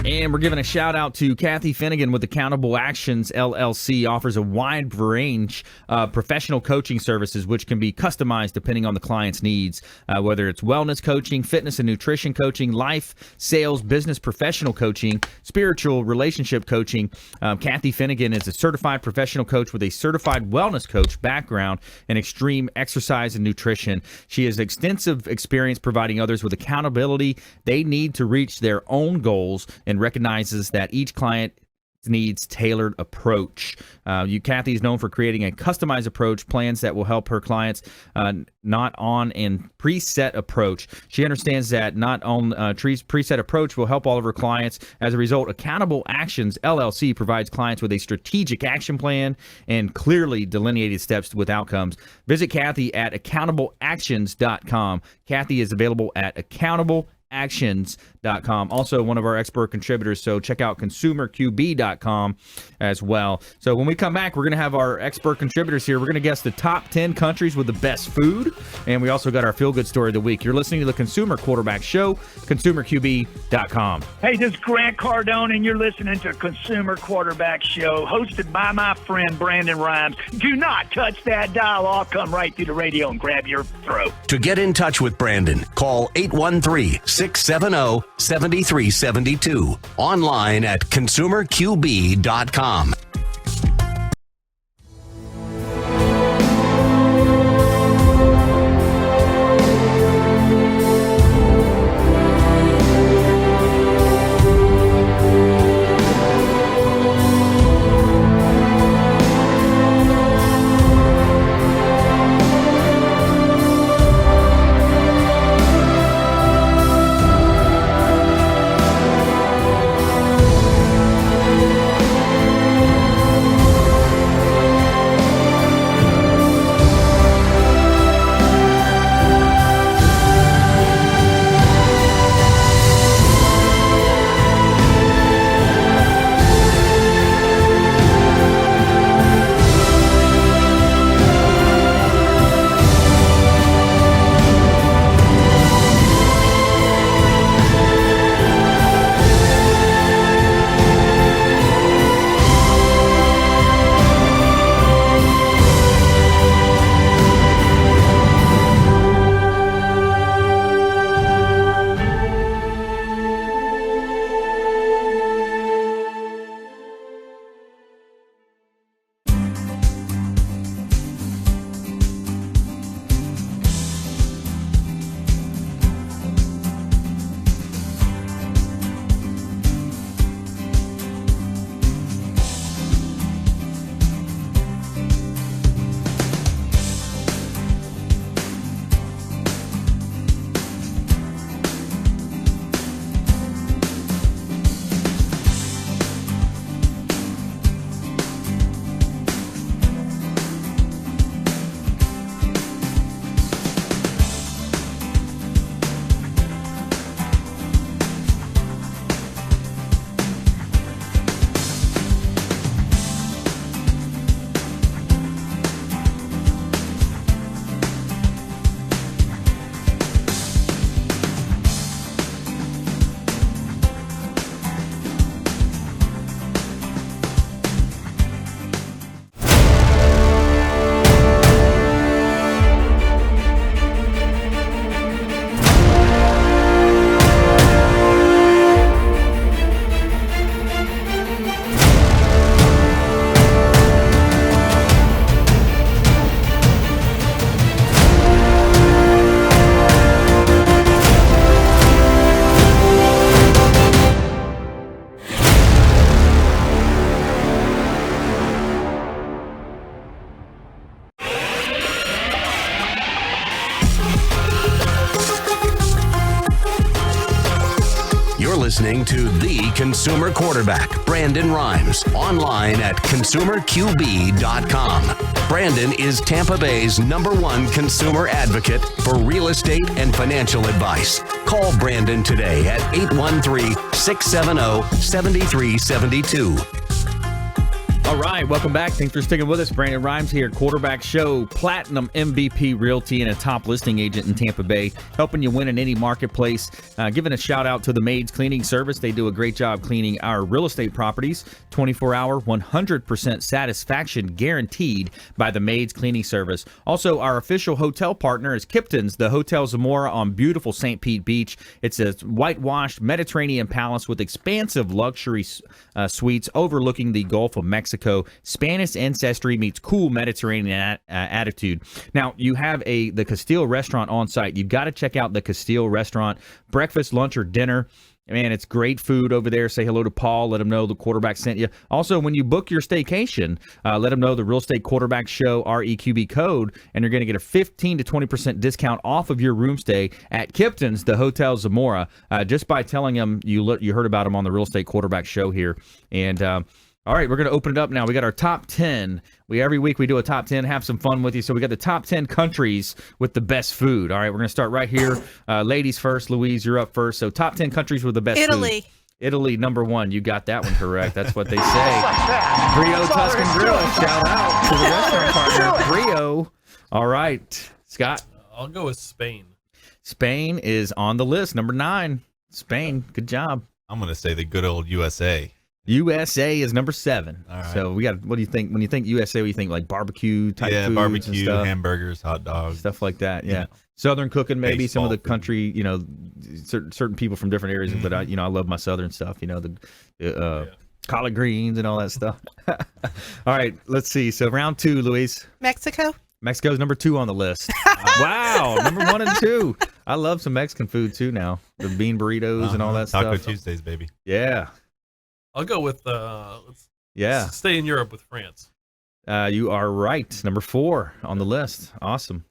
And we're giving a shout out to Kathy Finnegan with Accountable Actions LLC. Offers a wide range of professional coaching services, which can be customized depending on the client's needs, whether it's wellness coaching, fitness and nutrition coaching, life, sales, business, professional coaching, spiritual, relationship coaching. Kathy Finnegan is a certified professional coach with a certified wellness coach background in extreme exercise and nutrition. She has extensive experience providing others with accountability they need to reach their own goals and recognizes that each client needs tailored approach. Kathy is known for creating a customized approach, plans that will help her clients not on and preset approach. She understands that not on preset approach will help all of her clients. As a result, Accountable Actions LLC provides clients with a strategic action plan and clearly delineated steps with outcomes. Visit Kathy at accountableactions.com. Kathy is available at accountableactions.com. Also one of our expert contributors, so check out consumerqb.com as well. So when we come back, we're going to have our expert contributors here. We're going to guess the top 10 countries with the best food, and we also got our feel-good story of the week. You're listening to the Consumer Quarterback Show, consumerqb.com. Hey, this is Grant Cardone, and you're listening to Consumer Quarterback Show, hosted by my friend Brandon Rhymes. Do not touch that dial. I'll come right through the radio and grab your throat. To get in touch with Brandon, call 813-670-7372. Online at consumerqb.com. Listening to the Consumer Quarterback, Brandon Rhymes, online at consumerqb.com. Brandon is Tampa Bay's #1 consumer advocate for real estate and financial advice. Call Brandon today at 813-670-7372. All right, welcome back. Thanks for sticking with us. Brandon Rhymes here, Quarterback Show, Platinum MVP Realty and a top listing agent in Tampa Bay, helping you win in any marketplace. Giving a shout out to the Maids Cleaning Service. They do a great job cleaning our real estate properties. 24-hour, 100% satisfaction guaranteed by the Maids Cleaning Service. Also, our official hotel partner is Kipton's, the Hotel Zamora on beautiful St. Pete Beach. It's a whitewashed Mediterranean palace with expansive luxury suites overlooking the Gulf of Mexico. Spanish ancestry meets cool Mediterranean attitude. Now, you have the Castile restaurant on site. You've got to check out the Castile restaurant. Breakfast, lunch, or dinner. Man, it's great food over there. Say hello to Paul. Let him know the quarterback sent you. Also, when you book your staycation, let him know the Real Estate Quarterback Show REQB code, and you're going to get a 15 to 20% discount off of your room stay at Kipton's, the Hotel Zamora, just by telling him you heard about him on the Real Estate Quarterback Show here. And all right, we're going to open it up now. We got our top 10. Every week we do a top 10, have some fun with you. So we got the top 10 countries with the best food. All right, we're going to start right here. Ladies first. Louise, you're up first. So top 10 countries with the best Italy. food. Italy, number one. You got that one correct. That's what they say. Brio Tuscan Grill. Shout out to the restaurant partner, Brio. All right, Scott. I'll go with Spain. Spain is on the list. Number 9. Spain. Good job. I'm going to say the good old USA. USA is number 7. All right. So we got. What do you think when you think USA? What do you think, like barbecue type foods barbecue, and stuff? hamburgers, hot dogs, stuff like that. Yeah, Yeah. Southern cooking, maybe Baseball some of the food. country. Certain people from different areas, but I love my Southern stuff. The collard greens and all that stuff. All right, let's see. So round 2, Louise. Mexico. Mexico's number 2 on the list. Wow, number 1 and 2. I love some Mexican food too now. The bean burritos and all that Taco stuff. Tuesdays, baby. Yeah. I'll go with let's Yeah. stay in Europe with France. You are right. Number 4 on the list. Awesome.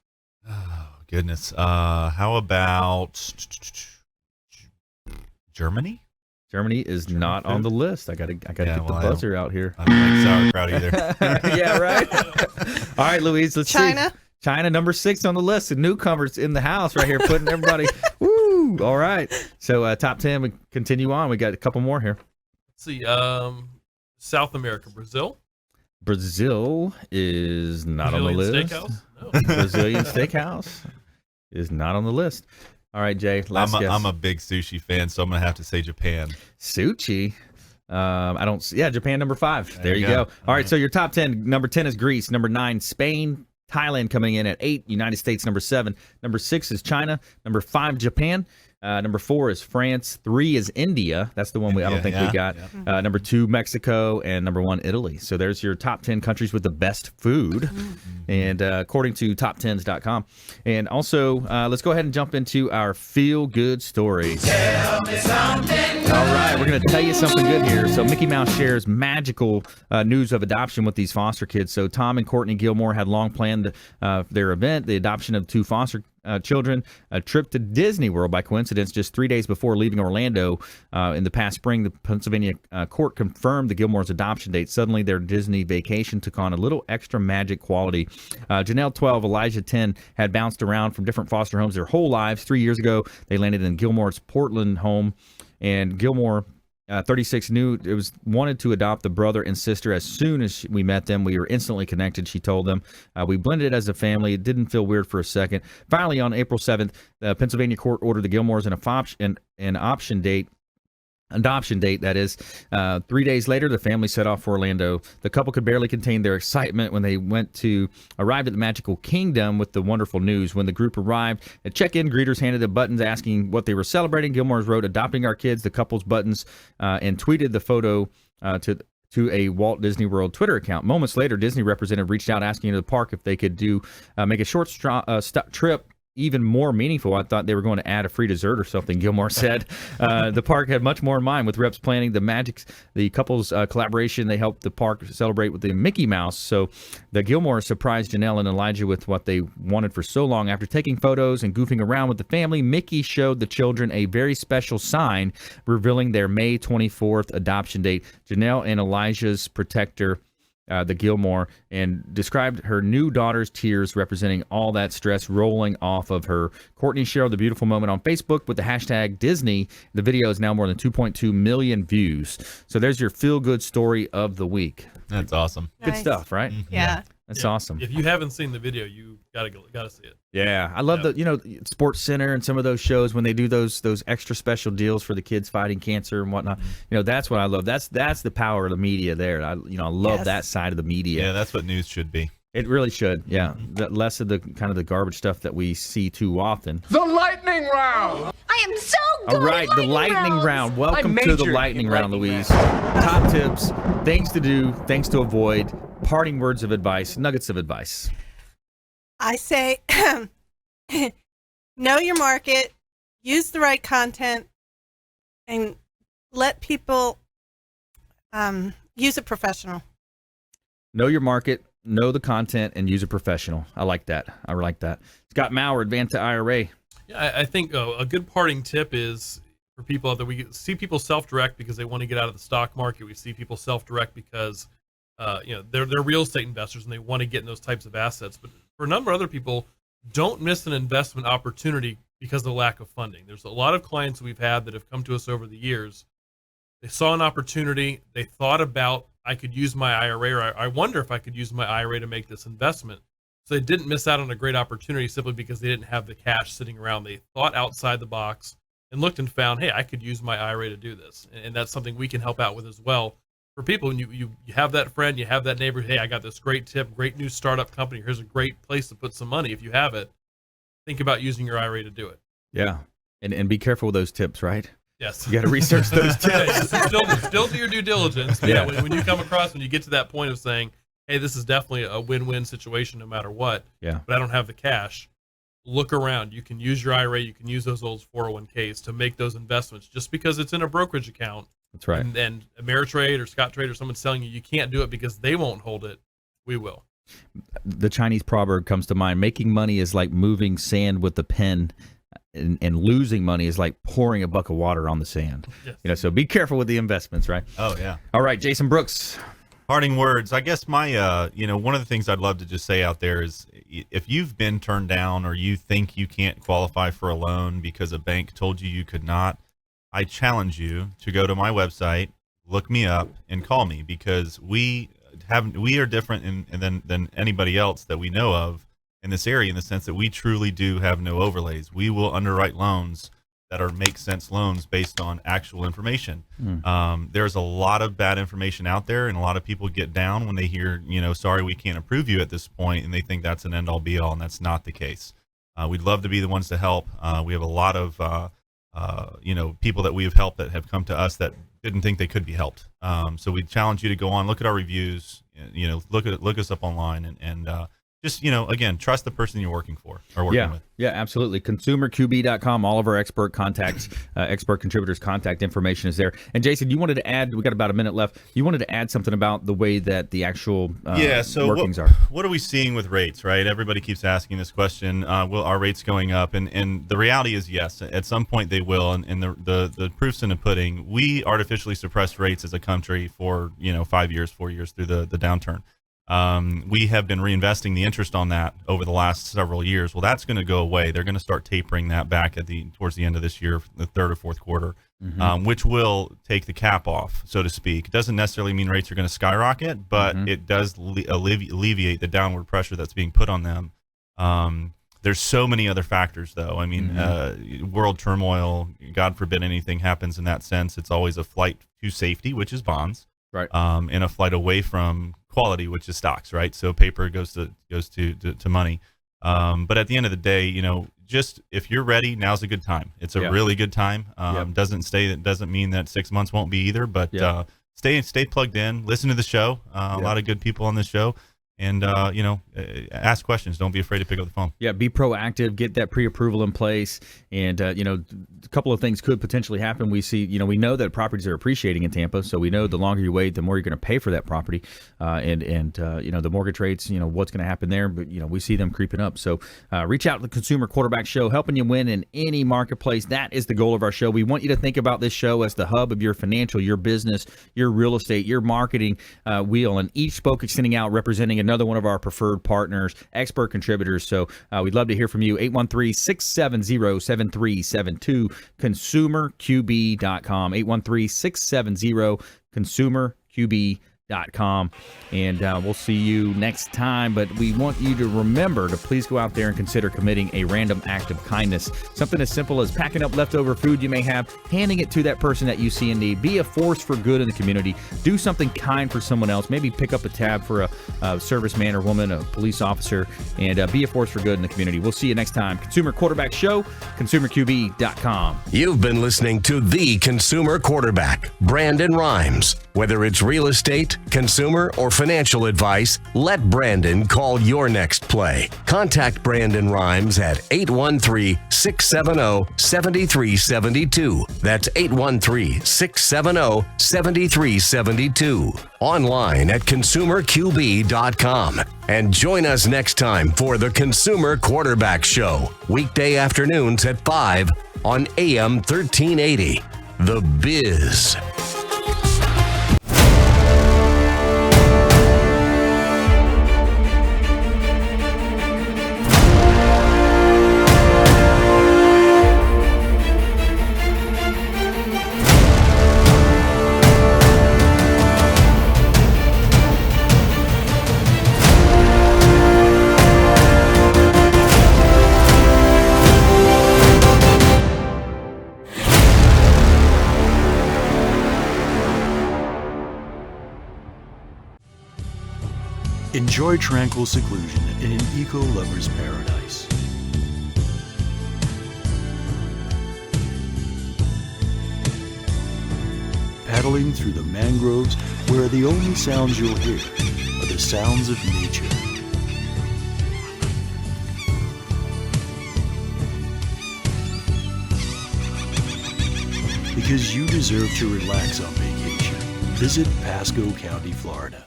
Oh, goodness. How about Germany? Germany is not on the list. I gotta get the buzzer out here. I don't like sauerkraut either. Yeah, right. All right, Louise. Let's China. see. China, number 6 on the list. The newcomers in the house right here, putting everybody. Woo! All right. So top 10. We continue on. We got a couple more here. Let's see. South America, Brazil. Brazil is not on the Brazilian list. Steakhouse? No. Brazilian Steakhouse is not on the list. All right, Jay. Last guess. I'm a big sushi fan, so I'm gonna have to say Japan. Sushi. I don't. Yeah, Japan number 5. There you go. All right. right. So your top 10. Number 10 is Greece. Number 9, Spain. Thailand coming in at 8. United States number 7. Number 6 is China. Number 5, Japan. Number 4 is France. 3 is India. That's the one I don't think we got. Yeah. Number 2, Mexico, and number 1, Italy. So there's your top 10 countries with the best food, and according to top10s.com. And also, let's go ahead and jump into our feel good stories. Tell me something good. All right, we're going to tell you something good here. So Mickey Mouse shares magical news of adoption with these foster kids. So Tom and Courtney Gilmore had long planned their event, the adoption of 2 foster children, a trip to Disney World by coincidence just 3 days before leaving Orlando in the past spring. The Pennsylvania court confirmed the Gilmore's adoption date. Suddenly their Disney vacation took on a little extra magic quality. Janelle 12, Elijah 10 had bounced around from different foster homes their whole lives. 3 years ago they landed in Gilmore's Portland home, and Gilmore 36 wanted to adopt the brother and sister. As soon as we met them, we were instantly connected, she told them. We blended as a family. It didn't feel weird for a second. Finally, on April 7th, the Pennsylvania court ordered the Gilmores an adoption date, that is. 3 days later, the family set off for Orlando. The couple could barely contain their excitement when they arrived at the magical kingdom with the wonderful news. When the group arrived, at check-in, greeters handed them buttons asking what they were celebrating. Gilmore's wrote, "Adopting our kids," the couple's buttons, and tweeted the photo to a Walt Disney World Twitter account. Moments later, Disney representative reached out asking the park if they could make a short trip even more meaningful. I thought they were going to add a free dessert or something, Gilmore said. The park had much more in mind, with reps planning the couple's collaboration. They helped the park celebrate with the Mickey Mouse. So the Gilmore surprised Janelle and Elijah with what they wanted for so long. After taking photos and goofing around with the family, Mickey showed the children a very special sign revealing their May 24th adoption date. Janelle and Elijah's protector the Gilmore, and described her new daughter's tears representing all that stress rolling off of her. Courtney shared the beautiful moment on Facebook with the hashtag Disney. The video is now more than 2.2 million views. So there's your feel-good story of the week. That's awesome. Good Nice. stuff, right? Yeah. That's awesome. If you haven't seen the video, you gotta see it. Yeah, I love the Sports Center and some of those shows when they do those extra special deals for the kids fighting cancer and whatnot. That's what I love. That's the power of the media there. I love that side of the media. Yeah, that's what news should be. It really should. Yeah, less of the kind of the garbage stuff that we see too often. The lightning round. I am so good. All right, the lightning round. Welcome to the lightning round, Louise. Top tips, things to do, things to avoid, parting words of advice, nuggets of advice. I say, know your market, use the right content, and let people use a professional. Know your market, know the content, and use a professional. I like that. Scott Maurer, Advanta IRA. Yeah, I think a good parting tip is for people that we see people self-direct because they want to get out of the stock market. We see people self-direct because they're real estate investors and they want to get in those types of assets. But for a number of other people, don't miss an investment opportunity because of the lack of funding. There's a lot of clients we've had that have come to us over the years. They saw an opportunity. They thought about, I could use my IRA, or I wonder if I could use my IRA to make this investment. So they didn't miss out on a great opportunity simply because they didn't have the cash sitting around. They thought outside the box and looked and found, hey, I could use my IRA to do this. And that's something we can help out with as well. For people, when you have that friend, you have that neighbor, hey, I got this great tip, great new startup company. Here's a great place to put some money. If you have it, think about using your IRA to do it. Yeah, and be careful with those tips, right? Yes. You got to research those tips. Still do your due diligence. Yeah. When you come across, when you get to that point of saying, hey, this is definitely a win-win situation no matter what, yeah, but I don't have the cash, look around. You can use your IRA. You can use those old 401ks to make those investments. Just because it's in a brokerage account, that's right. And Ameritrade or Scottrade or someone's telling you can't do it because they won't hold it, we will. The Chinese proverb comes to mind. Making money is like moving sand with a pen, and losing money is like pouring a bucket of water on the sand. Yes. So be careful with the investments, right? Oh, yeah. All right, Jason Brooks. Parting words. I guess my, one of the things I'd love to just say out there is if you've been turned down or you think you can't qualify for a loan because a bank told you could not, I challenge you to go to my website, look me up, and call me, because we are different than anybody else that we know of in this area, in the sense that we truly do have no overlays. We will underwrite loans that are make sense loans based on actual information. There's a lot of bad information out there, and a lot of people get down when they hear, sorry, we can't approve you at this point, and they think that's an end all be all, and that's not the case. We'd love to be the ones to help. We have a lot of people that we have helped that have come to us that didn't think they could be helped. So we challenge you to go on, look at our reviews, look us up online, and just, again, trust the person you're working for or working with. Yeah, absolutely. ConsumerQB.com. All of our expert contacts, expert contributors' contact information is there. And Jason, you wanted to add, we got about a minute left. You wanted to add something about the way that the actual workings are. What are we seeing with rates, right? Everybody keeps asking this question. Will our rates going up? And the reality is yes, at some point they will. And the proof's in the pudding. We artificially suppressed rates as a country for 4 years through the downturn. We have been reinvesting the interest on that over the last several years. Well, that's going to go away. They're going to start tapering that back towards the end of this year, the third or fourth quarter, which will take the cap off, so to speak. It doesn't necessarily mean rates are going to skyrocket, but it does alleviate the downward pressure that's being put on them. There's so many other factors, though. I mean, world turmoil, God forbid anything happens in that sense. It's always a flight to safety, which is bonds, right? And a flight away from quality, which is stocks, right? So paper goes to money. But at the end of the day, just if you're ready, now's a good time. It's a really good time. Doesn't mean that 6 months won't be either, but stay plugged in, listen to the show. A lot of good people on the show, and ask questions. Don't be afraid to pick up the phone. Yeah, be proactive, get that pre-approval in place, and a couple of things could potentially happen. We see, we know that properties are appreciating in Tampa, so we know the longer you wait, the more you're going to pay for that property, and the mortgage rates, what's going to happen there, but we see them creeping up. So reach out to the Consumer Quarterback Show, helping you win in any marketplace. That is the goal of our show. We want you to think about this show as the hub of your financial, your business, your real estate, your marketing wheel, and each spoke extending out, representing another one of our preferred partners, expert contributors. So we'd love to hear from you. 813-670-7372, consumerqb.com, 813-670-consumerqb.com. And we'll see you next time. But we want you to remember to please go out there and consider committing a random act of kindness. Something as simple as packing up leftover food you may have, handing it to that person that you see in need. Be a force for good in the community. Do something kind for someone else. Maybe pick up a tab for a serviceman or woman, a police officer, and be a force for good in the community. We'll see you next time. Consumer Quarterback Show, consumerqb.com. You've been listening to The Consumer Quarterback, Brandon Rhymes. Whether it's real estate, consumer, or financial advice, let Brandon call your next play. Contact Brandon Rhymes at 813-670-7372. That's 813-670-7372. Online at consumerqb.com. And join us next time for the Consumer Quarterback Show, weekday afternoons at 5 on AM 1380. The Biz. Enjoy tranquil seclusion in an eco-lover's paradise. Paddling through the mangroves where the only sounds you'll hear are the sounds of nature. Because you deserve to relax on vacation, visit Pasco County, Florida.